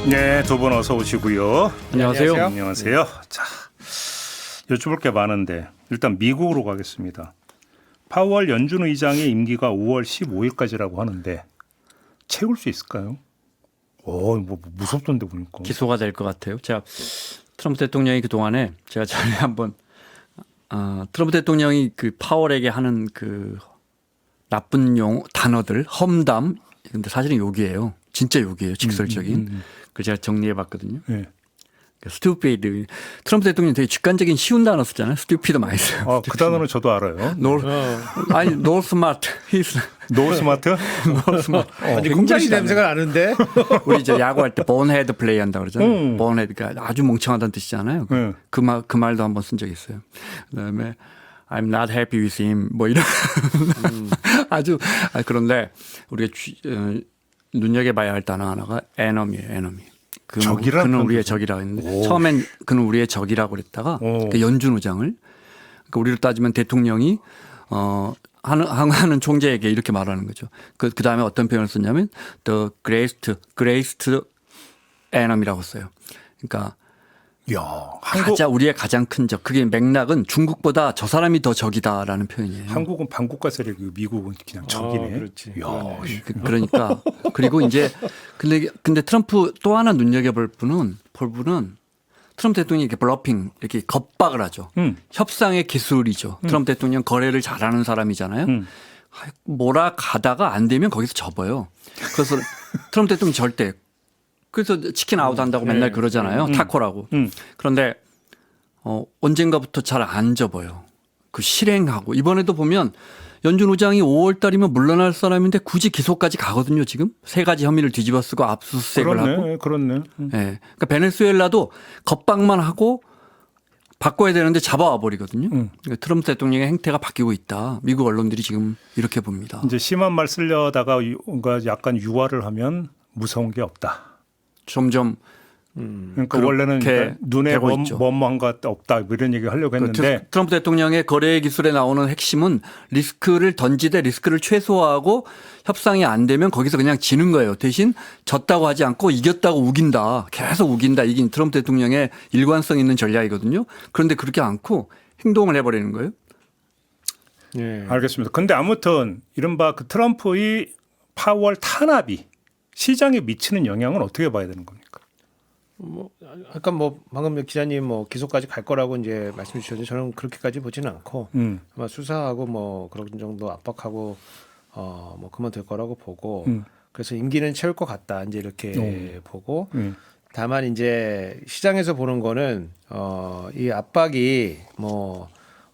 네, 두 분 어서 오시고요. 안녕하세요. 안녕하세요. 자, 여쭤볼 게 많은데 일단 미국으로 가겠습니다. 파월 연준 의장의 임기가 5월 15일까지라고 하는데 채울 수 있을까요? 뭐 무섭던데 보니까. 기소가 될 것 같아요. 제가 트럼프 대통령이 그 동안에 제가 전에 한번 트럼프 대통령이 그 파월에게 하는 그 나쁜 단어들 험담, 근데 사실은 욕이에요. 진짜 욕이에요. 직설적인. 그 제가 정리해봤거든요. 네. 스튜피드. 트럼프 대통령이 되게 직관적인 쉬운 단어 쓰잖아요. 스튜피드 많이 써요. 그 단어는 저도 알아요. 노 스마트. 노 스마트? 노 스마트. 굉장히 냄새가 나는데. 우리 저 야구할 때 본헤드 플레이 한다 그러잖아요. 본헤드가 아주 멍청하다는 뜻이잖아요. 그 말도 한번 쓴 적이 있어요. 그다음에 I'm not happy with him 뭐 이런 아주 그런데 우리가 눈여겨봐야 할 단어 하나가 enemy예요. enemy. 그는 우리의 적이라고 했는데 처음엔 그는 우리의 적이라고 그랬다가 그 연준 의장을 그러니까 우리로 따지면 대통령이 하는 총재에게 이렇게 말하는 거죠. 그 다음에 어떤 표현을 썼냐면 the greatest enemy라고 써요. 그러니까 우리의 가장 큰 적. 그게 맥락은 중국보다 저 사람이 더 적이다라는 표현이에요. 한국은 반국가 세력이고 미국은 그냥 적이네. 그렇지. 그러니까 그리고 이제 근데 트럼프 또 하나 눈여겨볼 분은 트럼프 대통령이 이렇게 블러핑 이렇게 겁박을 하죠. 협상의 기술이죠. 트럼프 대통령 거래를 잘하는 사람이잖아요. 몰아가다가 안 되면 거기서 접어요. 그래서 트럼프 대통령이 절대 그래서 치킨 아웃 한다고 맨날 그러잖아요. 타코라고. 그런데 언젠가부터 잘 안 접어요. 그 실행하고. 이번에도 보면 연준 의장이 5월 달이면 물러날 사람인데 굳이 기소까지 가거든요. 지금. 세 가지 혐의를 뒤집어 쓰고 압수수색을 하고. 그렇네. 네. 그러니까 베네수엘라도 겁박만 하고 바꿔야 되는데 잡아와 버리거든요. 그러니까 트럼프 대통령의 행태가 바뀌고 있다. 미국 언론들이 지금 이렇게 봅니다. 이제 심한 말 쓰려다가 약간 유화를 하면 무서운 게 없다. 점점 그러니까 원래는 그러니까 눈에 뭐한 것 없다 이런 얘기 하려고 했는데 트럼프 대통령의 거래 기술에 나오는 핵심은 리스크를 던지되 리스크를 최소화하고 협상이 안 되면 거기서 그냥 지는 거예요. 대신 졌다고 하지 않고 이겼다고 우긴다. 계속 우긴다. 이게 트럼프 대통령의 일관성 있는 전략이거든요. 그런데 그렇게 않고 행동을 해버리는 거예요. 네. 알겠습니다. 그런데 아무튼 이른바 그 트럼프의 파월 탄압이 시장에 미치는 영향은 어떻게 봐야 되는 겁니까? 아까 방금 기자님 기소까지 갈 거라고 이제 말씀 주셨는데 저는 그렇게까지 보지는 않고 아마 수사하고 그런 정도 압박하고 그만둘 거라고 보고 그래서 임기는 채울 것 같다 이제 이렇게 보고 다만 이제 시장에서 보는 거는 이 압박이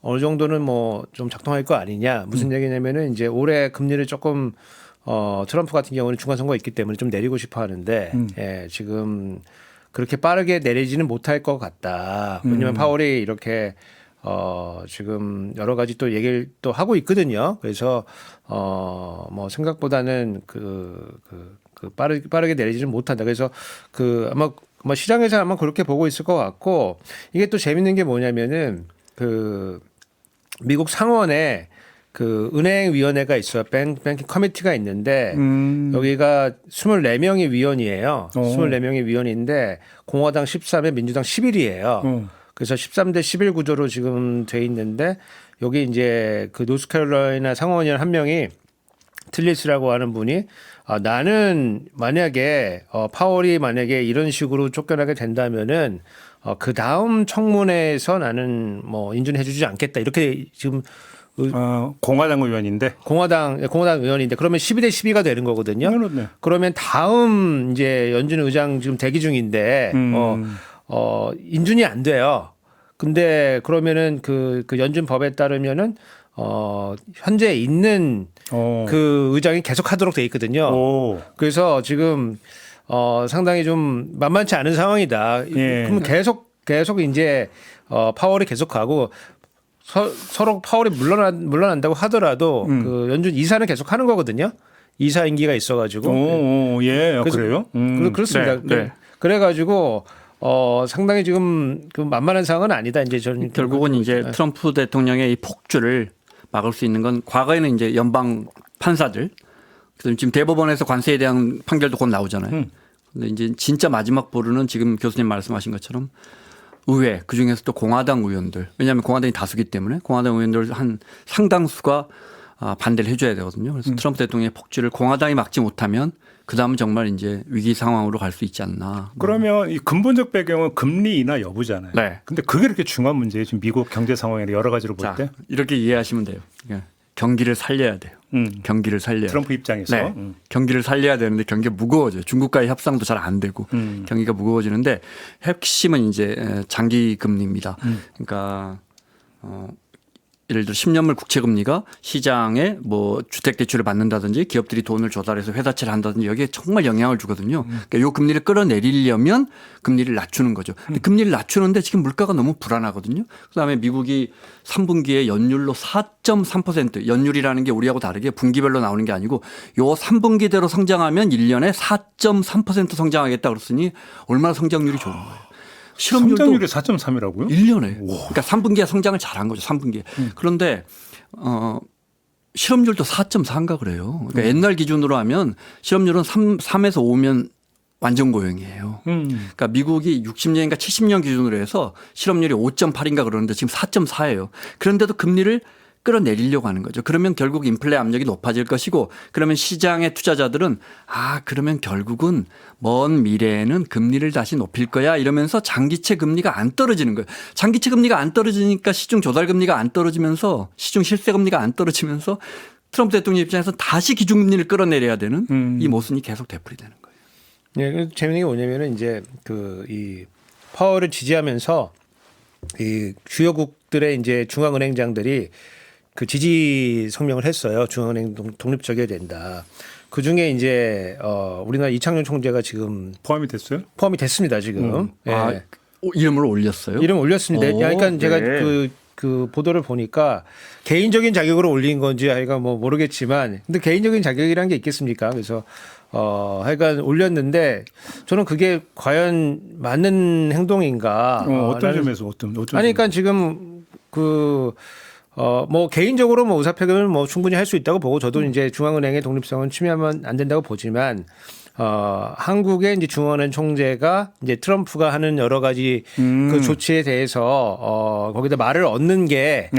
어느 정도는 좀 작동할 거 아니냐 무슨 얘기냐면은 이제 올해 금리를 조금 트럼프 같은 경우는 중간선거가 있기 때문에 좀 내리고 싶어 하는데 지금 그렇게 빠르게 내리지는 못할 것 같다. 왜냐하면 파월이 이렇게 지금 여러 가지 또 얘기를 또 하고 있거든요. 그래서 생각보다는 빠르게 내리지는 못한다. 그래서 아마 시장에서 아마 그렇게 보고 있을 것 같고 이게 또 재밌는 게 뭐냐면은 미국 상원에 은행위원회가 있어요. 뱅킹 커미티가 있는데 여기가 24명의 위원이에요. 24명의 위원인데 공화당 13에 민주당 11이에요. 그래서 13대 11 구조로 지금 돼 있는데 여기 이제 그 노스캐롤라이나 상원의원 한 명이 틀리스라고 하는 분이 나는 만약에 파월이 만약에 이런 식으로 쫓겨나게 된다면은 그 다음 청문회에서 나는 인준해 주지 않겠다. 이렇게 지금 공화당 의원인데 공화당 의원인데 그러면 12대 12가 되는 거거든요. 네. 그러면 다음 이제 연준 의장 지금 대기 중인데 인준이 안 돼요. 근데 그러면은 그 연준 법에 따르면은 현재 있는 그 의장이 계속 하도록 돼 있거든요. 그래서 지금 상당히 좀 만만치 않은 상황이다. 그러면 계속 이제 파월이 계속 가고 서로 파월이 물러난다고 하더라도 그 연준 이사는 계속 하는 거거든요. 이사 임기가 있어가지고. 그래요? 그렇습니다. 네. 그래가지고 상당히 지금 그 만만한 상황은 아니다. 이제 저는 결국은 이제 트럼프 대통령의 이 폭주를 막을 수 있는 건 과거에는 이제 연방 판사들 지금 대법원에서 관세에 대한 판결도 곧 나오잖아요. 근데 이제 진짜 마지막 보루는 지금 교수님 말씀하신 것처럼 의회 그중에서 또 공화당 의원들 왜냐하면 공화당이 다수기 때문에 공화당 의원들 한 상당수가 반대를 해줘야 되거든요. 그래서 트럼프 대통령의 폭주를 공화당이 막지 못하면 그다음은 정말 이제 위기 상황으로 갈 수 있지 않나. 그러면 이 근본적 배경은 금리 인하 여부잖아요. 네. 근데 그게 이렇게 중요한 문제예요. 지금 미국 경제 상황이나 여러 가지로 볼 자, 때. 이렇게 이해하시면 돼요. 그러니까 경기를 살려야 돼요. 경기를 살려야 트럼프 입장에서. 네. 경기를 살려야 되는데 경기가 무거워져요. 중국과의 협상도 잘 안 되고 경기가 무거워지는데 핵심은 이제 장기 금리입니다. 그러니까 예를 들어 10년물 국채 금리가 시장에 뭐 주택 대출을 받는다든지 기업들이 돈을 조달해서 회사채를 한다든지 여기에 정말 영향을 주거든요. 그러니까 요 금리를 끌어내리려면 금리를 낮추는 거죠. 근데 금리를 낮추는데 지금 물가가 너무 불안하거든요. 그다음에 미국이 3분기에 연율로 4.3% 연율이라는 게 우리하고 다르게 분기별로 나오는 게 아니고 요 3분기대로 성장하면 1년에 4.3% 성장하겠다 그랬으니 얼마나 성장률이 좋은 거예요. 성장률이 4.3이라고요? 1년에. 그러니까 3분기에 성장을 잘한 거죠. 3분기에. 그런데 실업률도 4.4인가 그래요. 그러니까 옛날 기준으로 하면 실업률은 3에서 5면 완전 고용이에요. 그러니까 미국이 60년인가 70년 기준으로 해서 실업률이 5.8인가 그러는데 지금 4.4예요. 그런데도 금리를 끌어내리려고 하는 거죠. 그러면 결국 인플레 압력이 높아질 것이고 그러면 시장의 투자자들은 그러면 결국은 먼 미래에는 금리를 다시 높일 거야 이러면서 장기채 금리가 안 떨어지는 거예요. 장기채 금리가 안 떨어지니까 시중 조달 금리가 안 떨어지면서 시중 실세 금리가 안 떨어지면서 트럼프 대통령 입장에서 다시 기준금리를 끌어내려야 되는 이 모순이 계속 되풀이되는 거예요. 네, 재밌는 게 뭐냐면은 이제 이 파월을 지지하면서 이 주요국들의 이제 중앙은행장들이 그 지지 성명을 했어요. 중앙은행 독립적이어야 된다. 그 중에 이제 우리나라 이창용 총재가 지금 포함이 됐어요? 포함이 됐습니다. 지금. 예. 이름을 올렸어요? 이름 올렸습니다. 그러니까 제가 네. 그 보도를 보니까 개인적인 자격으로 올린 건지 하여간 뭐 모르겠지만 근데 개인적인 자격이라는 게 있겠습니까? 그래서 하여간 올렸는데 저는 그게 과연 맞는 행동인가? 어떤 점에서 어떤 아니 그러니까 지금 뭐 개인적으로 뭐 의사표현을 뭐 충분히 할 수 있다고 보고 저도 이제 중앙은행의 독립성은 침해하면 안 된다고 보지만 한국의 이제 중앙은행 총재가 이제 트럼프가 하는 여러 가지 그 조치에 대해서 거기다 말을 얻는 게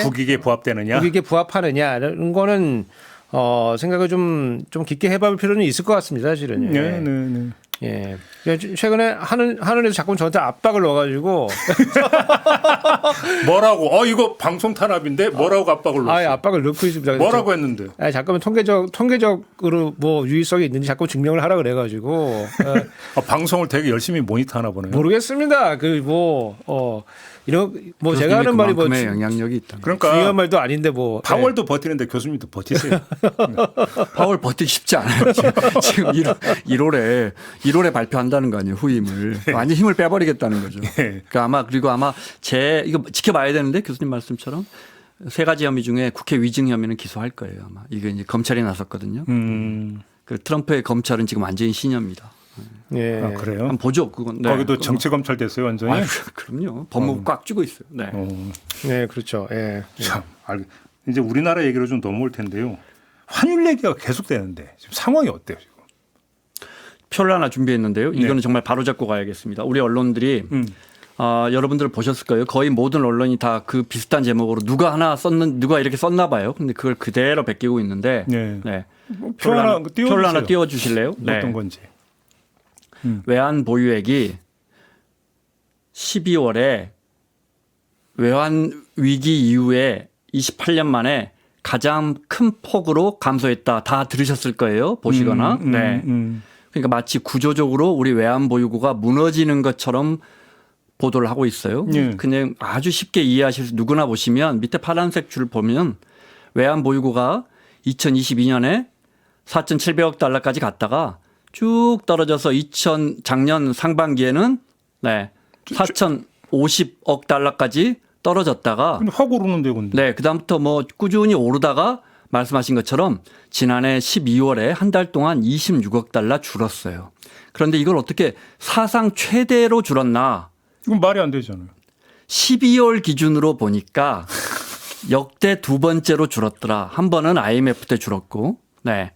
국익에 부합되느냐? 국익에 부합하느냐라는 거는 생각을 좀 깊게 해볼 필요는 있을 것 같습니다, 사실은. 네. 예. 최근에 하늘에서 자꾸 저한테 압박을 넣어가지고 뭐라고? 이거 방송 탄압인데 뭐라고 압박을 넣었어? 압박을 넣고 있습니다. 뭐라고 했는데? 잠깐만 통계적으로 뭐 유의성이 있는지 자꾸 증명을 하라 그래가지고 방송을 되게 열심히 모니터하나 보네요. 모르겠습니다. 이런 뭐 제가 하는 말이 뭐 영향력이 있다. 그러니까 중요한 말도 아닌데 뭐 파월도 버티는데 교수님도 버티세요. 파월 버티기 쉽지 않아요. 지금 1월에 발표한다는 거 아니에요. 후임을 완전 힘을 빼버리겠다는 거죠. 그러니까 아마 이거 지켜봐야 되는데 교수님 말씀처럼 3가지 혐의 중에 국회 위증 혐의는 기소할 거예요. 아마 이게 이제 검찰이 나섰거든요. 그 트럼프의 검찰은 지금 완전히 신여입니다. 예. 그래요? 한번 보죠. 그건. 거기도 정치 검찰 됐어요, 완전히. 그럼요. 법무부 꽉 쥐고 있어요. 네. 네, 그렇죠. 예. 참, 이제 우리나라 얘기로 좀 넘어올 텐데요. 환율 얘기가 계속되는데 지금 상황이 어때요, 지금? 표를 하나 준비했는데요. 이거는 정말 바로 잡고 가야겠습니다. 우리 언론들이 여러분들 보셨을 거예요. 거의 모든 언론이 다 그 비슷한 제목으로 누가 이렇게 썼나 봐요. 근데 그걸 그대로 베끼고 있는데 네. 표를 하나 띄워 주실래요? 어떤 건지. 외환 보유액이 12월에 외환 위기 이후에 28년 만에 가장 큰 폭으로 감소했다. 다 들으셨을 거예요. 보시거나. 네. 그러니까 마치 구조적으로 우리 외환 보유고가 무너지는 것처럼 보도를 하고 있어요. 그냥 아주 쉽게 이해하실 수 누구나 보시면 밑에 파란색 줄 보면 외환 보유고가 2022년에 4,700억 달러까지 갔다가 쭉 떨어져서 작년 상반기에는 4,050억 달러까지 떨어졌다가 확 오르는데 근데. 네, 그다음부터 뭐 꾸준히 오르다가 말씀하신 것처럼 지난해 12월에 한 달 동안 26억 달러 줄었어요. 그런데 이걸 어떻게 사상 최대로 줄었나? 이건 말이 안 되잖아요. 12월 기준으로 보니까 역대 2번째로 줄었더라. 한 번은 IMF 때 줄었고, 네.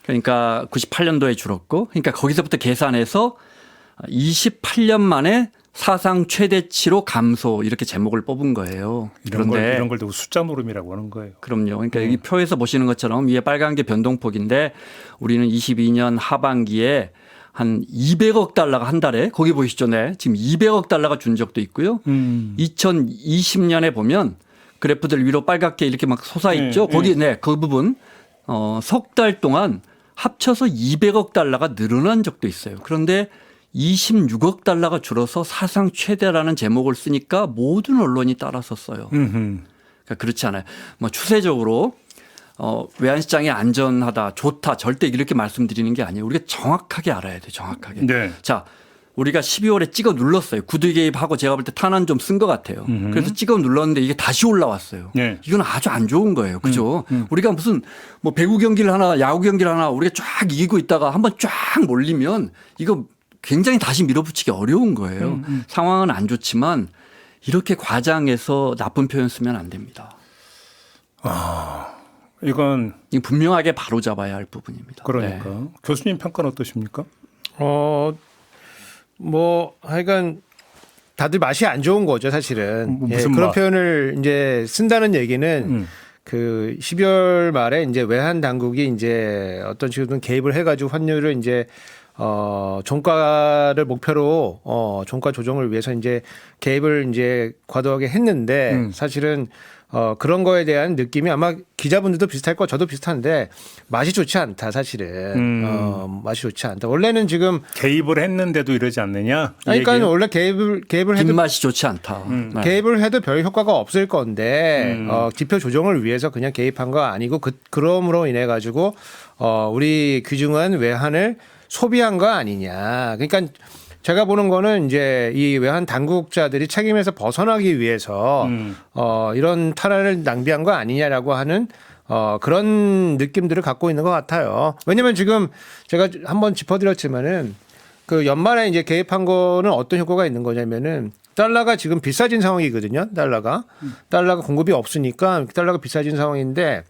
그러니까 98년도에 줄었고 그러니까 거기서부터 계산해서 28년 만에 사상 최대치로 감소 이렇게 제목을 뽑은 거예요. 그런데 이런 걸 두고 숫자 노름이라고 하는 거예요. 그럼요. 그러니까 여기 표에서 보시는 것처럼 위에 빨간 게 변동폭인데 우리는 22년 하반기에 한 200억 달러가 한 달에 거기 보이시죠? 네. 지금 200억 달러가 준 적도 있고요. 2020년에 보면 그래프들 위로 빨갛게 이렇게 막 솟아있죠. 거기 네. 그 부분 석 달 동안 합쳐서 200억 달러가 늘어난 적도 있어요. 그런데 26억 달러가 줄어서 사상 최대라는 제목을 쓰니까 모든 언론이 따라서 써요. 그러니까 그렇지 않아요. 뭐 추세적으로 외환시장이 안전하다, 좋다 절대 이렇게 말씀드리는 게 아니에요. 우리가 정확하게 알아야 돼요. 정확하게. 네. 자, 우리가 12월에 찍어 눌렀어요. 구두 개입하고 제가 볼 때 탄환 좀 쓴 것 같아요. 그래서 찍어 눌렀는데 이게 다시 올라왔어요. 네. 이건 아주 안 좋은 거예요. 그죠? 우리가 무슨 뭐 배구 경기를 하나, 야구 경기를 하나 우리가 쫙 이기고 있다가 한번 쫙 몰리면 이거 굉장히 다시 밀어붙이기 어려운 거예요. 상황은 안 좋지만 이렇게 과장해서 나쁜 표현 쓰면 안 됩니다. 이건 이 분명하게 바로 잡아야 할 부분입니다. 그러니까 네. 교수님 평가는 어떠십니까? 뭐 하여간 다들 맛이 안 좋은 거죠, 사실은. 무슨 그런 맛? 표현을 이제 쓴다는 얘기는 그 12월 말에 이제 외환 당국이 이제 어떤 식으로든 개입을 해가지고 환율을 이제 종가를 목표로 종가 조정을 위해서 이제 개입을 이제 과도하게 했는데 사실은 그런 거에 대한 느낌이 아마 기자분들도 비슷할 거 저도 비슷한데 맛이 좋지 않다 사실은 맛이 좋지 않다. 원래는 지금 개입을 했는데도 이러지 않느냐? 이 그러니까 얘기예요? 원래 개입을 해도 뒷맛이 좋지 않다. 네. 개입을 해도 별 효과가 없을 건데 지표 조정을 위해서 그냥 개입한 거 아니고 그럼으로 인해 가지고 우리 귀중한 외환을 소비한 거 아니냐. 그러니까 제가 보는 거는 이제 이 외환 당국자들이 책임에서 벗어나기 위해서 이런 탈환을 낭비한 거 아니냐라고 하는 그런 느낌들을 갖고 있는 것 같아요. 왜냐하면 지금 제가 한번 짚어드렸지만은 그 연말에 이제 개입한 거는 어떤 효과가 있는 거냐면은 달러가 지금 비싸진 상황이거든요. 달러가 공급이 없으니까 달러가 비싸진 상황인데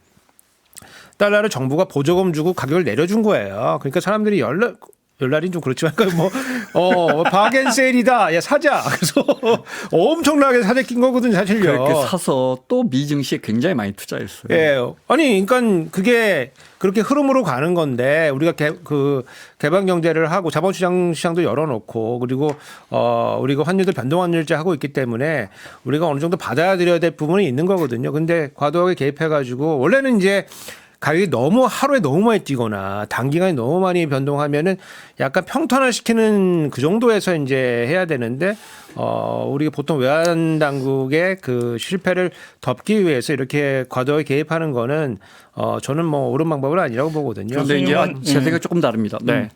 달러를 정부가 보조금 주고 가격을 내려준 거예요. 그러니까 사람들이 열날이 좀 그렇지만 바겐 세일이다. 야 사자. 그래서 엄청나게 사재 낀 거거든요, 사실요. 그렇게 사서 또 미증시에 굉장히 많이 투자했어요. 예. 아니, 그러니까 그게 그렇게 흐름으로 가는 건데 우리가 개방 경제를 하고 자본시장도 열어놓고 그리고 우리가 환율도 변동환율제 하고 있기 때문에 우리가 어느 정도 받아들여야 될 부분이 있는 거거든요. 근데 과도하게 개입해가지고 원래는 이제 가격이 너무 하루에 너무 많이 뛰거나 단기간에 너무 많이 변동하면은 약간 평탄화시키는 그 정도에서 이제 해야 되는데 우리가 보통 외환 당국의 그 실패를 덮기 위해서 이렇게 과도하게 개입하는 거는 저는 뭐 옳은 방법은 아니라고 보거든요. 그런데 이제 제 생각 조금 다릅니다. 네.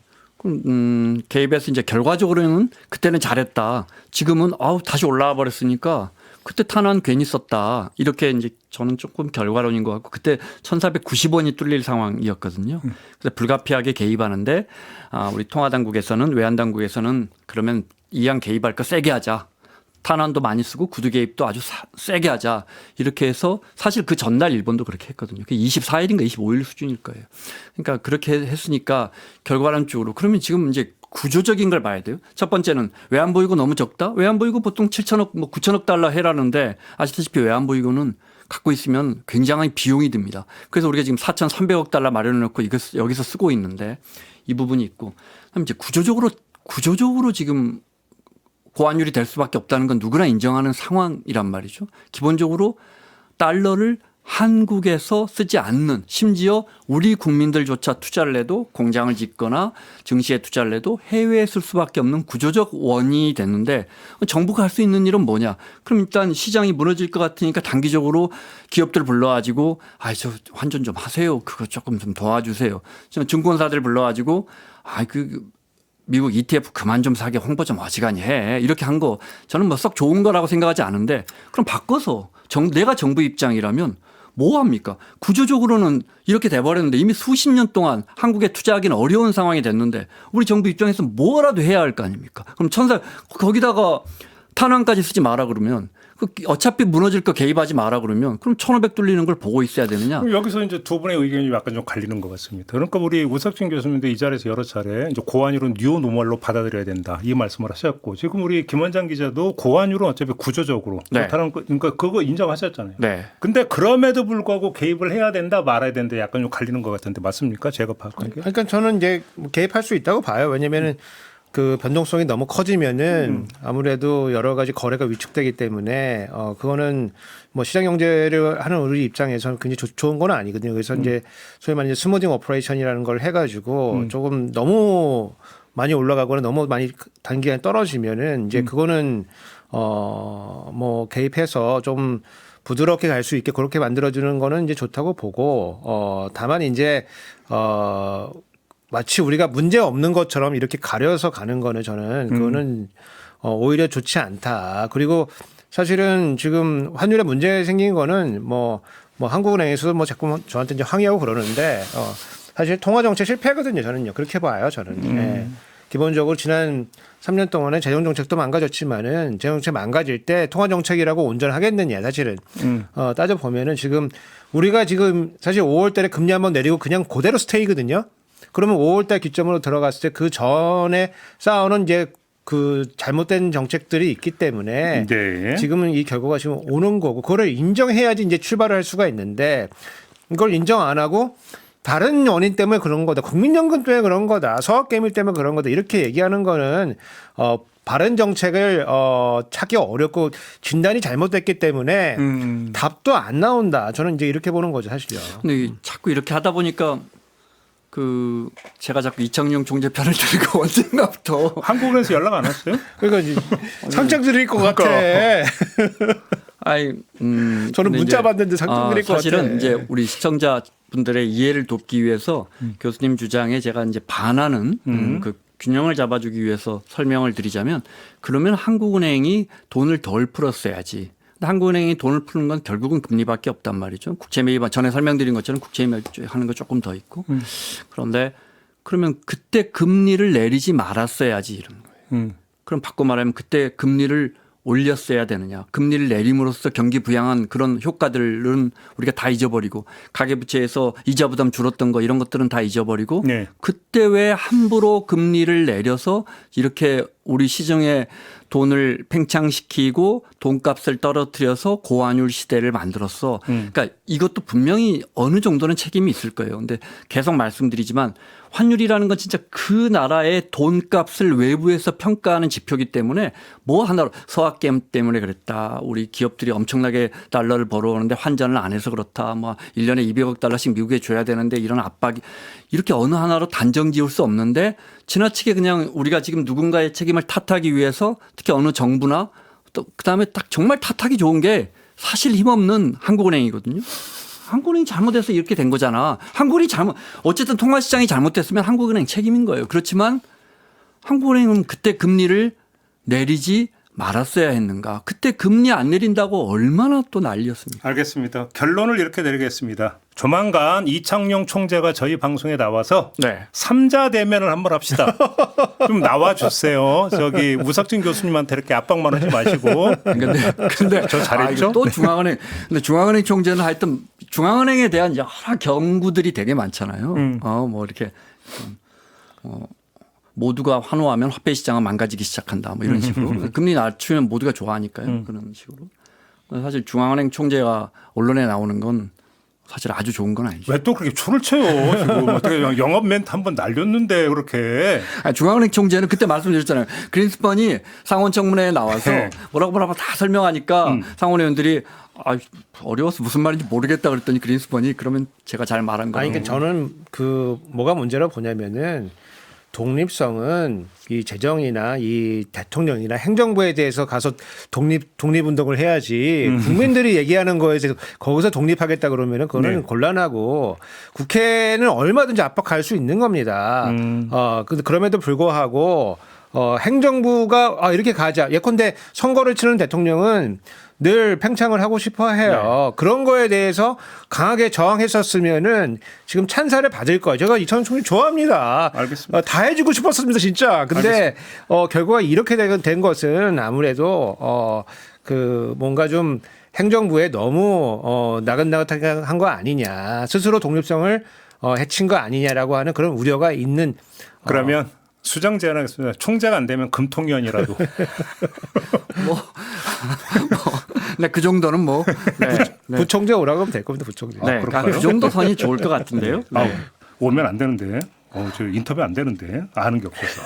개입해서 이제 결과적으로는 그때는 잘했다. 지금은 다시 올라와 버렸으니까 그때 탄환 괜히 썼다. 이렇게 이제 저는 조금 결과론인 것 같고 그때 1,490원이 뚫릴 상황이었거든요. 그래서 불가피하게 개입하는데 우리 통화당국에서는 외환당국에서는 그러면 이왕 개입할 거 세게 하자. 탄환도 많이 쓰고 구두 개입도 아주 세게 하자. 이렇게 해서 사실 그 전날 일본도 그렇게 했거든요. 그게 24일인가 25일 수준일 거예요. 그러니까 그렇게 했으니까 결과론 쪽으로 그러면 지금 이제 구조적인 걸 봐야 돼요. 첫 번째는 외환보유고 너무 적다. 외환보유고 보통 7천억, 9천억 달러 해라는데 아시다시피 외환보유고는 갖고 있으면 굉장히 비용이 듭니다. 그래서 우리가 지금 4,300억 달러 마련해 놓고 여기서 쓰고 있는데 이 부분이 있고 그다음에 이제 구조적으로 지금 고환율이 될 수밖에 없다는 건 누구나 인정하는 상황이란 말이죠. 기본적으로 달러를 한국에서 쓰지 않는 심지어 우리 국민들조차 투자를 해도 공장을 짓거나 증시에 투자를 해도 해외에 쓸 수밖에 없는 구조적 원인이 됐는데 정부가 할 수 있는 일은 뭐냐. 그럼 일단 시장이 무너질 것 같으니까 단기적으로 기업들 불러가지고 저 환전 좀 하세요. 그거 조금 좀 도와주세요. 증권사들 불러가지고 미국 ETF 그만 좀 사게 홍보 좀 어지간히 해. 이렇게 한 거 저는 뭐 썩 좋은 거라고 생각하지 않은데 그럼 바꿔서 내가 정부 입장이라면 뭐 합니까? 구조적으로는 이렇게 돼버렸는데 이미 수십 년 동안 한국에 투자하기는 어려운 상황이 됐는데 우리 정부 입장에서 뭐라도 해야 할 거 아닙니까? 그럼 거기다가 탄환까지 쓰지 마라 그러면 어차피 무너질 거 개입하지 마라 그러면 그럼 1,500 뚫리는 걸 보고 있어야 되느냐? 그럼 여기서 이제 두 분의 의견이 약간 좀 갈리는 것 같습니다. 그러니까 우리 우석진 교수님도 이 자리에서 여러 차례 이제 고환율은 뉴 노멀로 받아들여야 된다 이 말씀을 하셨고 지금 우리 김원장 기자도 고환율은 어차피 구조적으로 네. 그렇다는 그러니까 그거 인정하셨잖아요. 네. 근데 그럼에도 불구하고 개입을 해야 된다 말아야 된다 약간 좀 갈리는 것 같은데 맞습니까? 제가 파악한 게. 그러니까 저는 이제 뭐 개입할 수 있다고 봐요. 왜냐면은 그 변동성이 너무 커지면은 아무래도 여러 가지 거래가 위축되기 때문에 그거는 뭐 시장 경제를 하는 우리 입장에서는 굉장히 좋은 건 아니거든요. 그래서 이제 소위 말하는 스무딩 오퍼레이션이라는 걸 해가지고 조금 너무 많이 올라가거나 너무 많이 단기간에 떨어지면은 이제 그거는 뭐 개입해서 좀 부드럽게 갈 수 있게 그렇게 만들어주는 거는 이제 좋다고 보고 다만 이제 마치 우리가 문제 없는 것처럼 이렇게 가려서 가는 거는 저는 그거는 오히려 좋지 않다. 그리고 사실은 지금 환율에 문제 생긴 거는 뭐 한국은행에서도 뭐 자꾸 저한테 이제 항의하고 그러는데 사실 통화 정책 실패거든요. 저는요. 그렇게 봐요. 저는. 예. 기본적으로 지난 3년 동안에 재정 정책도 망가졌지만은 재정 정책 망가질 때 통화 정책이라고 온전하겠느냐 사실은 따져 보면은 지금 우리가 지금 사실 5월 달에 금리 한번 내리고 그냥 그대로 스테이거든요. 그러면 5월 달 기점으로 들어갔을 때 그 전에 쌓아오는 이제 그 잘못된 정책들이 있기 때문에 네. 지금은 이 결과가 지금 오는 거고 그거를 인정해야지 이제 출발을 할 수가 있는데 이걸 인정 안 하고 다른 원인 때문에 그런 거다. 국민연금 때문에 그런 거다. 서학개미 때문에 그런 거다. 이렇게 얘기하는 거는 바른 정책을 찾기 어렵고 진단이 잘못됐기 때문에 답도 안 나온다. 저는 이제 이렇게 보는 거죠, 사실요. 근데 자꾸 이렇게 하다 보니까 그 제가 자꾸 이창용 총재 편을 들고 언젠가부터 한국에서 연락 안 왔어요? 그러니까 상장 드릴 것 같아. 아이, 저는 문자 받는데 상장 드릴 것 같아. 사실은 이제 우리 시청자분들의 이해를 돕기 위해서 교수님 주장에 제가 이제 반하는 그 균형을 잡아주기 위해서 설명을 드리자면 그러면 한국은행이 돈을 덜 풀었어야지. 근데 한국은행이 돈을 푸는 건 결국은 금리밖에 없단 말이죠. 국채 매입 전에 설명드린 것처럼 국채 매입하는 거 조금 더 있고 그런데 그러면 그때 금리를 내리지 말았어야지 이런 거예요. 그럼 바꿔 말하면 그때 금리를 올렸어야 되느냐. 금리를 내림으로써 경기 부양한 그런 효과들은 우리가 다 잊어버리고 가계부채에서 이자 부담 줄었던 거 이런 것들은 다 잊어버리고 네. 그때 왜 함부로 금리를 내려서 이렇게 우리 시중에 돈을 팽창시키고 돈값을 떨어뜨려서 고환율 시대를 만들었어. 그러니까 이것도 분명히 어느 정도는 책임이 있을 거예요. 근데 계속 말씀드리지만 환율이라는 건 진짜 그 나라의 돈값을 외부에서 평가하는 지표이기 때문에 뭐 하나로 서학겜 때문에 그랬다. 우리 기업들이 엄청나게 달러를 벌어오는데 환전을 안 해서 그렇다. 뭐 1년에 200억 달러씩 미국에 줘야 되는데 이런 압박이 이렇게 어느 하나로 단정 지을 수 없는데 지나치게 그냥 우리가 지금 누군가의 책임을 탓하기 위해서 특히 어느 정부나 또 그다음에 딱 정말 탓하기 좋은 게 사실 힘없는 한국은행이거든요. 한국은행이 잘못해서 이렇게 된 거잖아. 한국은행이 어쨌든 통화시장이 잘못됐으면 한국은행 책임인 거예요. 그렇지만 한국은행은 그때 금리를 내리지 말았어야 했는가. 그때 금리 안 내린다고 얼마나 또 난리였습니까. 알겠습니다. 결론을 이렇게 내리겠습니다. 조만간 이창용 총재가 저희 방송에 나와서 네. 3자 대면을 한번 합시다. 좀 나와주세요. 저기 우석진 교수님한테 이렇게 압박만 하지 마시고. 근데 저 잘했죠? 또 중앙은행. 근데 중앙은행 총재는 하여튼 중앙은행에 대한 여러 경구들이 되게 많잖아요. 뭐 이렇게 모두가 환호하면 화폐 시장은 망가지기 시작한다. 뭐 이런 식으로. 금리 낮추면 모두가 좋아하니까요. 그런 식으로. 사실 중앙은행 총재가 언론에 나오는 건 사실 아주 좋은 건 아니죠. 왜 또 그렇게 초를 쳐요? 지금 어떻게 영업 멘트 한번 날렸는데 그렇게. 중앙은행 총재는 그때 말씀드렸잖아요. 그린스펀이 상원 청문회에 나와서 네. 뭐라고 다 설명하니까 상원 의원들이 어려워서 무슨 말인지 모르겠다 그랬더니 그린스펀이 그러면 제가 잘 말한 거예요. 아니, 그러니까 저는 그 뭐가 문제라고 보냐면은 독립성은 이 재정이나 이 대통령이나 행정부에 대해서 가서 독립운동을 해야지 국민들이 얘기하는 거에 대해서 거기서 독립하겠다 그러면은 그거는 네. 곤란하고 국회는 얼마든지 압박할 수 있는 겁니다. 근데 그럼에도 불구하고 행정부가 이렇게 가자. 예컨대 선거를 치르는 대통령은 늘 팽창을 하고 싶어 해요. 그런 거에 대해서 강하게 저항했었으면은 지금 찬사를 받을 거예요. 제가 이찬원 총리 좋아합니다. 알겠습니다. 다 해주고 싶었습니다, 진짜. 근데 결과가 이렇게 된 것은 아무래도 그 뭔가 좀 행정부에 너무 나긋나긋하게 한 거 아니냐. 스스로 독립성을 해친 거 아니냐라고 하는 그런 우려가 있는. 그러면 수정 제안하겠습니다. 총재가 안 되면 금통위원이라도. 네, 그 정도는 뭐. 네. 부총재 오라고 하면 될 겁니다, 부총재. 네, 그 정도 선이 좋을 것 같은데요. 네. 오면 안 되는데. 저 인터뷰 안 되는데. 아는 게 없어서.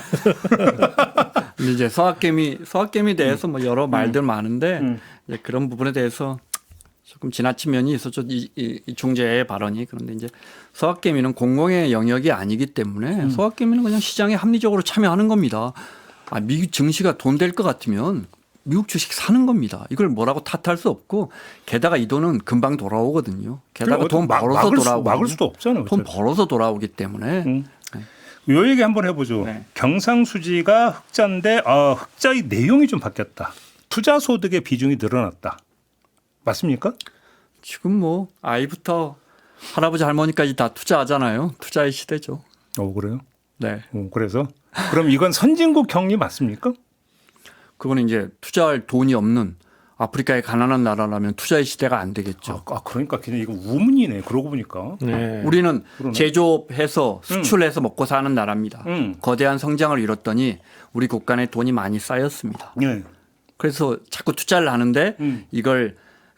근데 이제 서학개미에 대해서 뭐 여러 말들 많은데 이제 그런 부분에 대해서 조금 지나친 면이 있었죠. 이 총재의 발언이. 그런데 이제 서학개미는 공공의 영역이 아니기 때문에 서학개미는 그냥 시장에 합리적으로 참여하는 겁니다. 미국 증시가 돈 될 것 같으면 미국 주식 사는 겁니다. 이걸 뭐라고 탓할 수 없고 게다가 이 돈은 금방 돌아오거든요. 게다가 돈 벌어서 돌아오고 막을 수도 없잖아요. 돈 벌어서 돌아오기 때문에. 요 얘기 한번 해보죠. 네. 경상수지가 흑자인데 흑자의 내용이 좀 바뀌었다. 투자소득의 비중이 늘어났다. 맞습니까? 지금 뭐 아이부터 할아버지 할머니까지 다 투자하잖아요. 투자의 시대죠. 그래요? 네. 그래서 그럼 이건 선진국 격리 맞습니까? 그거는 이제 투자할 돈이 없는 아프리카의 가난한 나라라면 투자의 시대가 안 되겠죠. 그러니까 그냥 이거 우문이네. 그러고 보니까. 네. 우리는 그러네. 제조업해서 수출해서 먹고 사는 나라입니다. 음. 거대한 성장을 이뤘더니 우리 국간에 돈이 많이 쌓였습니다. 네. 그래서 자꾸 투자를 하는데 이걸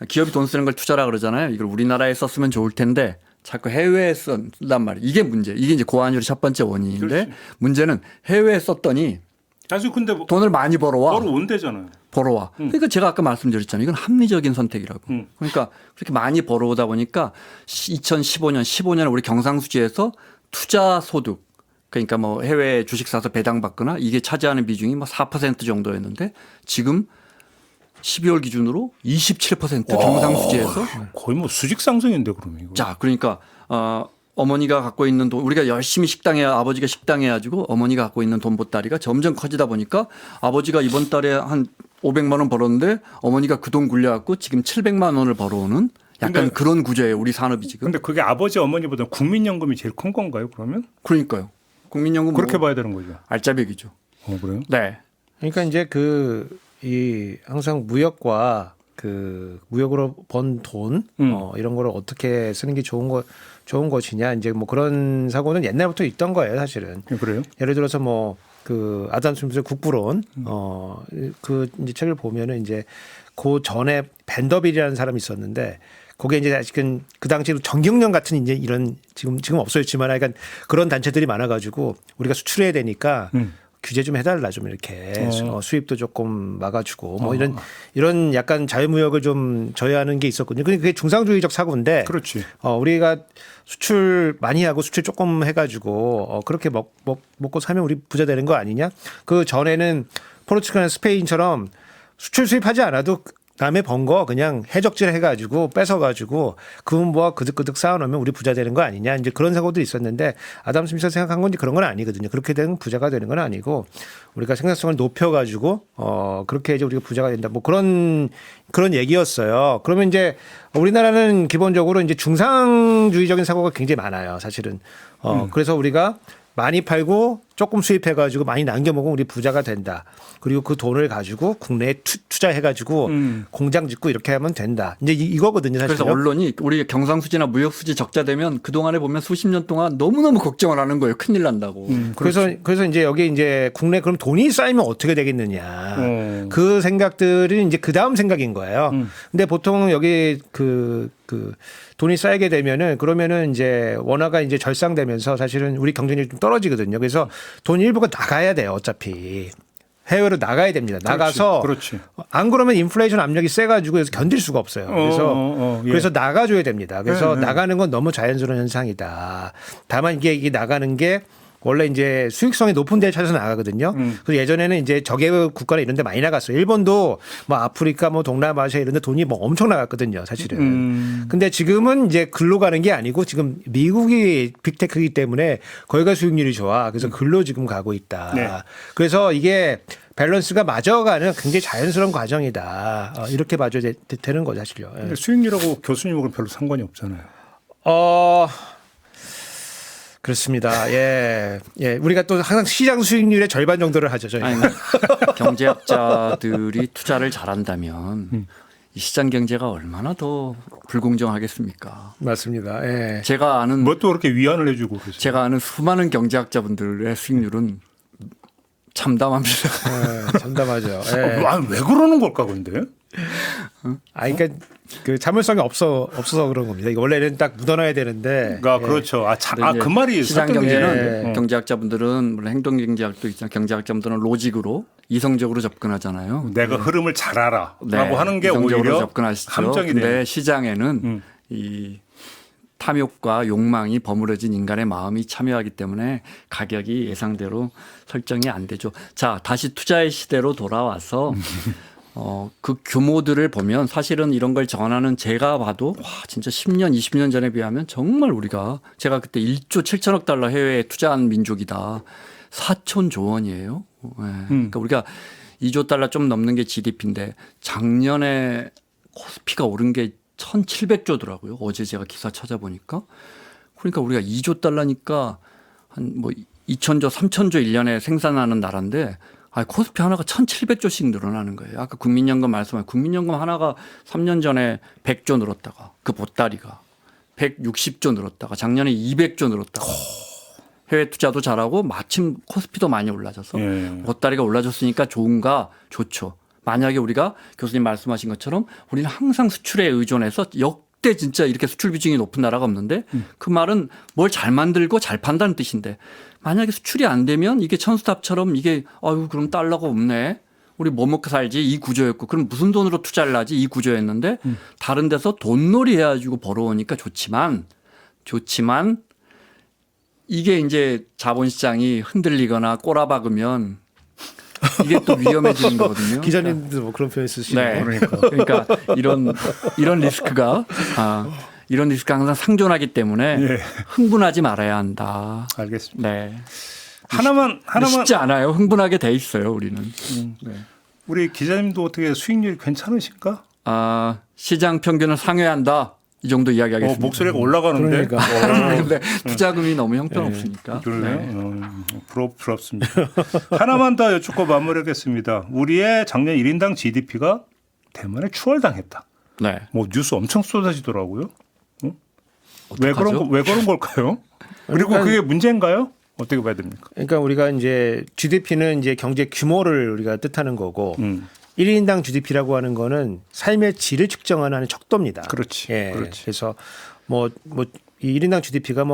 기업이 돈 쓰는 걸 투자라 그러잖아요. 이걸 우리나라에 썼으면 좋을 텐데 자꾸 해외에 쓴단 말이에요. 이게 문제. 이게 이제 고환율의 첫 번째 원인인데 그렇지. 문제는 해외에 썼더니 사실 근데 뭐 돈을 많이 벌어와. 바로 온대잖아요. 벌어와. 그러니까 제가 아까 말씀드렸잖아요. 이건 합리적인 선택이라고. 그러니까 그렇게 많이 벌어오다 보니까 2015년, 15년에 우리 경상수지에서 투자 소득 그러니까 뭐 해외 주식 사서 배당 받거나 이게 차지하는 비중이 뭐 4% 정도였는데 지금 12월 기준으로 27% 경상수지에서 거의 뭐 수직 상승인데 그러면 이거. 자, 그러니까 어머니가 갖고 있는 돈 우리가 열심히 아버지가 식당해 가지고 어머니가 갖고 있는 돈 보따리가 점점 커지다 보니까 아버지가 이번 달에 한 500만 원 벌었는데 어머니가 그 돈 굴려 갖고 지금 700만 원을 벌어오는 약간 그런 구조예요. 우리 산업이 지금. 근데 그게 아버지 어머니보다 국민연금이 제일 큰 건가요? 그러면? 그러니까요. 국민연금 그렇게 뭐 봐야 되는 거죠. 알짜배기죠. 그래요? 네. 그러니까 이제 항상 무역과 무역으로 번 돈 이런 거를 어떻게 쓰는 게 좋은 것이냐 이제 뭐 그런 사고는 옛날부터 있던 거예요, 사실은. 그래요? 예를 들어서 뭐 아담 스미스의 국부론 그 이제 책을 보면은 이제 그 전에 벤더빌이라는 사람이 있었는데 거기에 이제 아직은 그 당시 정경련 같은 이제 이런 지금 없어졌지만 약간 그런 단체들이 많아가지고 우리가 수출해야 되니까 규제 좀 해달라 좀 이렇게 수입도 조금 막아주고 뭐 이런 약간 자유무역을 좀 저해하는 게 있었거든요. 그게 중상주의적 사고인데. 그렇지. 우리가 수출 많이 하고 수출 조금 해가지고 그렇게 먹고 사면 우리 부자 되는 거 아니냐? 그 전에는 포르투갈이나 스페인처럼 수출 수입하지 않아도 남의 번 거 그냥 해적질 해가지고 뺏어가지고 그 모아 그득그득 쌓아놓으면 우리 부자 되는 거 아니냐 이제 그런 사고도 있었는데 아담 스미스가 생각한 건 그런 건 아니거든요. 그렇게 되면 부자가 되는 건 아니고 우리가 생산성을 높여가지고 그렇게 이제 우리가 부자가 된다 뭐 그런 얘기였어요. 그러면 이제 우리나라는 기본적으로 이제 중상주의적인 사고가 굉장히 많아요. 사실은 그래서 우리가 많이 팔고 조금 수입해가지고 많이 남겨먹으면 우리 부자가 된다. 그리고 그 돈을 가지고 국내에 투자해가지고 공장 짓고 이렇게 하면 된다. 이제 이거거든요, 사실. 그래서 언론이 우리 경상수지나 무역수지 적자 되면 그 동안에 보면 수십 년 동안 너무너무 걱정을 하는 거예요. 큰일 난다고. 그래서 이제 여기 이제 국내 그럼 돈이 쌓이면 어떻게 되겠느냐. 그 생각들이 이제 그 다음 생각인 거예요. 근데 보통 여기 돈이 쌓이게 되면은 그러면은 이제 원화가 이제 절상되면서 사실은 우리 경쟁력이 좀 떨어지거든요. 그래서 돈 일부가 나가야 돼요. 어차피. 해외로 나가야 됩니다. 나가서 그렇지. 안 그러면 인플레이션 압력이 세가지고 그래서 견딜 수가 없어요. 그래서 나가줘야 됩니다. 그래서 나가는 건 너무 자연스러운 현상이다. 다만 이게 나가는 게 원래 이제 수익성이 높은 데 찾아서 나가거든요. 그래서 예전에는 이제 저개발 국가나 이런 데 많이 나갔어요. 일본도 뭐 아프리카 뭐 동남아시아 이런 데 돈이 뭐 엄청 나갔거든요, 사실은. 근데 지금은 이제 글로 가는 게 아니고 지금 미국이 빅테크이기 때문에 거기가 수익률이 좋아. 그래서 글로 지금 가고 있다. 네. 그래서 이게 밸런스가 맞아가는 굉장히 자연스러운 과정이다. 이렇게 봐줘야 되는 거죠, 사실요. 예. 근데 수익률하고 교수님하고는 별로 상관이 없잖아요. 그렇습니다. 예. 예. 우리가 또 항상 시장 수익률의 절반 정도를 하죠, 저희가. 아니, 경제학자들이 투자를 잘한다면 이 시장 경제가 얼마나 더 불공정하겠습니까? 맞습니다. 예. 제가 아는 뭐 또 그렇게 위안을 해주고 그러세요. 제가 아는 수많은 경제학자분들의 수익률은 참담합니다. 예, 참담하죠. 예. 왜 그러는 걸까 근데? 그러니까 그 자물성이 없어서 그런 겁니다. 이거 원래는 딱 묻어놔야 되는데. 그렇죠. 그 말이 시장 설득력이 경제는 있는데. 경제학자분들은 물론 행동 경제학도 있지만 경제학자분들은 로직으로 이성적으로 접근하잖아요. 내가 흐름을 잘 알아라고 네, 하는 게 이성적으로 오히려 접근하시죠. 함정이 근데 돼요. 시장에는 이 탐욕과 욕망이 버무려진 인간의 마음이 참여하기 때문에 가격이 예상대로 설정이 안 되죠. 자, 다시 투자의 시대로 돌아와서 그 규모들을 보면 사실은 이런 걸 전하는 제가 봐도 와, 진짜 10년, 20년 전에 비하면 정말 우리가 제가 그때 1조 7천억 달러 해외에 투자한 민족이다. 4천조 원이에요. 네. 그러니까 우리가 2조 달러 좀 넘는 게 GDP인데 작년에 코스피가 오른 게 1,700조더라고요. 어제 제가 기사 찾아보니까. 그러니까 우리가 2조 달러니까 한 뭐 2,000조, 3,000조 1년에 생산하는 나라인데 코스피 하나가 1,700조씩 늘어나는 거예요. 아까 국민연금 말씀하신 국민연금 하나가 3년 전에 100조 늘었다가 그 보따리가 160조 늘었다가 작년에 200조 늘었다가 해외 투자도 잘하고 마침 코스피도 많이 올라져서 보따리가 올라졌으니까 좋은가 좋죠. 만약에 우리가 교수님 말씀하신 것처럼 우리는 항상 수출에 의존해서 역대 진짜 이렇게 수출 비중이 높은 나라가 없는데 그 말은 뭘 잘 만들고 잘 판다는 뜻인데 만약에 수출이 안 되면 이게 천수탑처럼 이게 그럼 달러가 없네. 우리 뭐 먹고 살지 이 구조였고 그럼 무슨 돈으로 투자를 하지 이 구조였는데 다른 데서 돈놀이 해가지고 벌어오니까 좋지만 이게 이제 자본시장이 흔들리거나 꼬라박으면 이게 또 위험해지는 거거든요. 기자님도 뭐 그런 표현 쓰시네요. 네. 그러니까 이런 리스크가 항상 상존하기 때문에 흥분하지 말아야 한다. 알겠습니다. 네. 하나만 쉽지 않아요. 흥분하게 돼 있어요, 우리는. 네. 우리 기자님도 어떻게 수익률 괜찮으신가? 시장 평균을 상회한다. 이 정도 이야기하겠습니다. 목소리가 올라가는데. 그러니까. 근데 투자금이 너무 형편없으니까. 그러네요. 네. 부럽습니다. 하나만 더 여쭙고 마무리하겠습니다. 우리의 작년 1인당 GDP가 대만에 추월당했다. 네. 뭐 뉴스 엄청 쏟아지더라고요. 어떡하죠? 왜 그런 걸까요? 그리고 그게 문제인가요? 어떻게 봐야 됩니까? 그러니까 우리가 이제 GDP는 이제 경제 규모를 우리가 뜻하는 거고 1인당 GDP라고 하는 거는 삶의 질을 측정하는 척도입니다. 그렇지. 예. 그렇지. 그래서 이 1인당 GDP가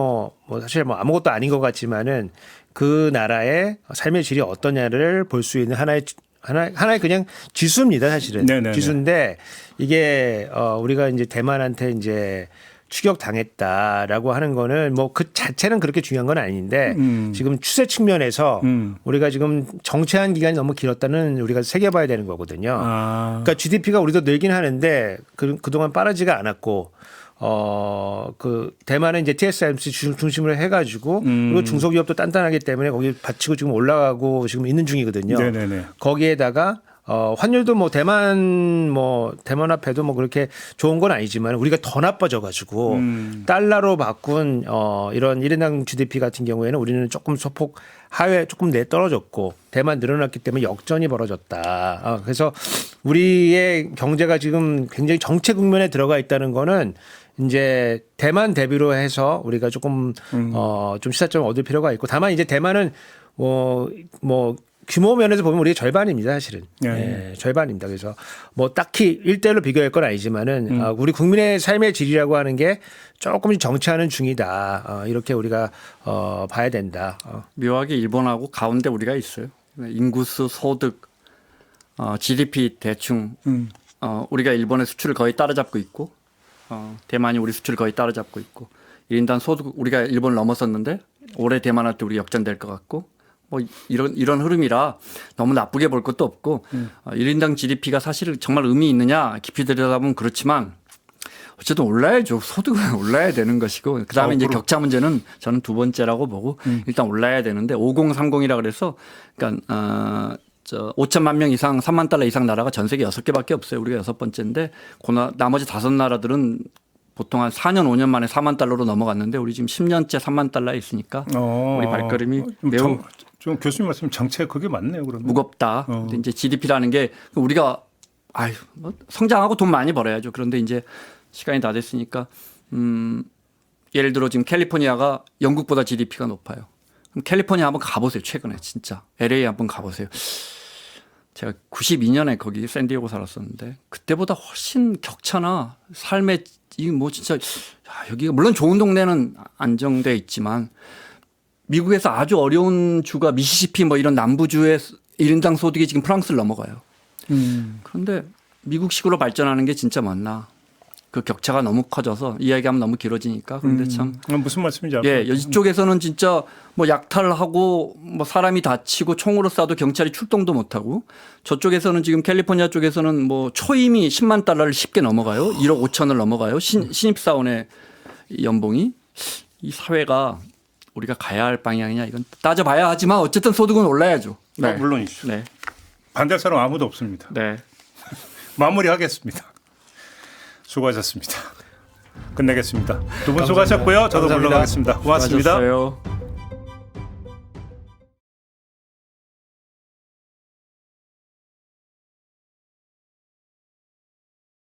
사실 아무것도 아닌 것 같지만은 그 나라의 삶의 질이 어떠냐를 볼 수 있는 하나의 그냥 지수입니다, 사실은. 네네네. 지수인데 이게 우리가 이제 대만한테 이제 추격당했다라고 하는 거는 그 자체는 그렇게 중요한 건 아닌데 지금 추세 측면에서 우리가 지금 정체한 기간이 너무 길었다는 우리가 새겨봐야 되는 거거든요. 그러니까 GDP가 우리도 늘긴 하는데 그동안 빠르지가 않았고 그 대만은 이제 TSMC 중심으로 해가지고 그리고 중소기업도 단단하기 때문에 거기 받치고 지금 올라가고 지금 있는 중이거든요. 네네네. 거기에다가 환율도 대만 화폐도 그렇게 좋은 건 아니지만 우리가 더 나빠져가지고 달러로 바꾼 이런 1인당 GDP 같은 경우에는 우리는 조금 소폭 하회 조금 떨어졌고 대만 늘어났기 때문에 역전이 벌어졌다. 그래서 우리의 경제가 지금 굉장히 정체 국면에 들어가 있다는 거는 이제 대만 대비로 해서 우리가 조금 좀 시사점을 얻을 필요가 있고 다만 이제 대만은 규모 면에서 보면 우리가 절반입니다, 사실은. 예, 절반입니다. 그래서 딱히 1대1로 비교할 건 아니지만은 우리 국민의 삶의 질이라고 하는 게 조금씩 정체하는 중이다. 이렇게 우리가 봐야 된다. 묘하게 일본하고 가운데 우리가 있어요. 인구수, 소득, GDP 대충 우리가 일본의 수출을 거의 따라잡고 있고 대만이 우리 수출을 거의 따라잡고 있고 1인당 소득 우리가 일본을 넘어섰는데 올해 대만할 때 우리 역전될 것 같고 뭐 이런 흐름이라 너무 나쁘게 볼 것도 없고 1인당 GDP가 사실 정말 의미 있느냐 깊이 들여다보면 그렇지만 어쨌든 올라야죠. 소득은 올라야 되는 것이고 그다음에 이제 격차 문제는 저는 두 번째라고 보고 일단 올라야 되는데 5030이라 그래서 그러니까 5천만 명 이상 3만 달러 이상 나라가 전 세계 6개밖에 없어요. 우리가 6번째인데 나머지 5나라들은 보통 한 4년 5년 만에 4만 달러로 넘어갔는데 우리 지금 10년째 3만 달러에 있으니까 우리 발걸음이 매우 좀 교수님 말씀 정책 그게 맞네요. 그러면 무겁다. 근데 이제 GDP라는 게 우리가 뭐 성장하고 돈 많이 벌어야죠. 그런데 이제 시간이 다 됐으니까 예를 들어 지금 캘리포니아가 영국보다 GDP가 높아요. 그럼 캘리포니아 한번 가보세요. 최근에 진짜 LA 한번 가보세요. 제가 92년에 거기 샌디에고 살았었는데 그때보다 훨씬 격차나 삶의 이 뭐 진짜 여기가 물론 좋은 동네는 안정돼 있지만 미국에서 아주 어려운 주가 미시시피 뭐 이런 남부주의 1인당 소득이 지금 프랑스를 넘어가요. 그런데 미국식으로 발전하는 게 진짜 맞나? 그 격차가 너무 커져서 이야기하면 너무 길어지니까 그런데 참 무슨 말씀인지 예, 이쪽에서는 진짜 뭐 약탈하고 뭐 사람이 다치고 총으로 쏴도 경찰이 출동도 못하고 저쪽에서는 지금 캘리포니아 쪽에서는 뭐 초임이 10만 달러를 쉽게 넘어가요. 1억 5천을 넘어가요. 신입사원의 연봉이 이 사회가 우리가 가야 할 방향이냐 이건 따져봐야 하지만 어쨌든 소득은 올라야죠. 네. 물론이죠. 네. 반대할 사람 아무도 없습니다. 네. 마무리하겠습니다. 수고하셨습니다. 끝내겠습니다. 두 분 수고하셨고요. 저도 감사합니다. 물러가겠습니다. 고맙습니다. 수고하셨어요.